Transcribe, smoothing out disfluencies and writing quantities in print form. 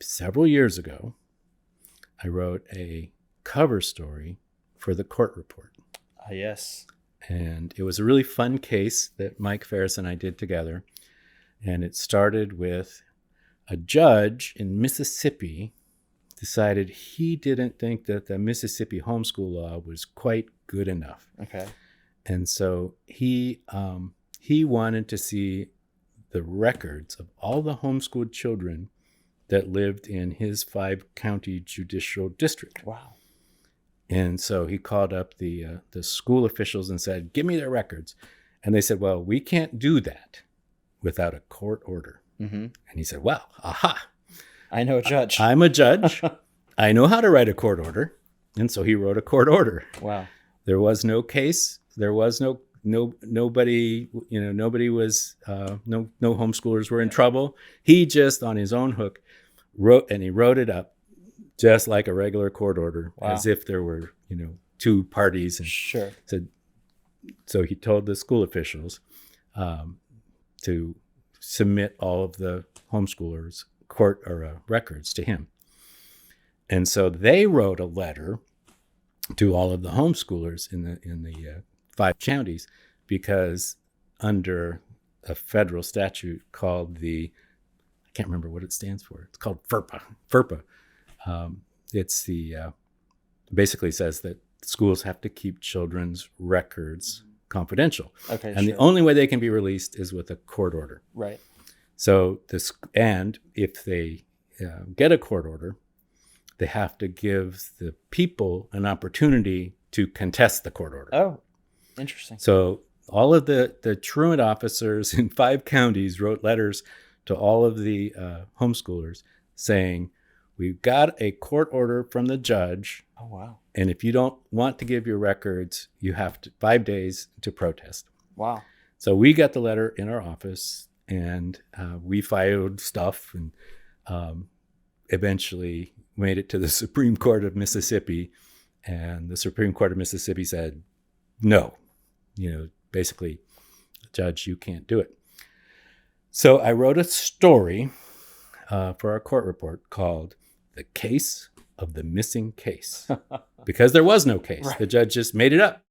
several years ago, I wrote a cover story for the court report. Yes. And it was a really fun case that Mike Ferris and I did together. And it started with a judge in Mississippi decided he didn't think that the Mississippi homeschool law was quite good enough. Okay. And so he wanted to see the records of all the homeschooled children that lived in his 5-county judicial district. Wow. And so he called up the school officials and said, "Give me their records." And they said, "Well, we can't do that without a court order." Mm-hmm. And he said, "Well, aha. I know a judge. I'm a judge. I know how to write a court order." And so he wrote a court order. Wow. There was no case. There was nobody, nobody was, no homeschoolers were in trouble. He just on his own hook wrote it up just like a regular court order, wow. as if there were, two parties. And sure. So he told the school officials to submit all of the homeschoolers' court or records to him. And so they wrote a letter to all of the homeschoolers in the 5 counties, because under a federal statute called I can't remember what it stands for. It's called FERPA. It's basically says that schools have to keep children's records confidential. Okay. And the only way they can be released is with a court order. Right. So if they get a court order, they have to give the people an opportunity to contest the court order. Oh, interesting. So all of the truant officers in 5 counties wrote letters to all of the homeschoolers saying, "We've got a court order from the judge. Oh, wow. And if you don't want to give your records, you have 5 days to protest." Wow. So we got the letter in our office, and we filed stuff, and eventually made it to the Supreme Court of Mississippi. And the Supreme Court of Mississippi said, no, basically, "Judge, you can't do it." So I wrote a story for our court report called "The Case of the Missing Case," because there was no case. Right. The judge just made it up.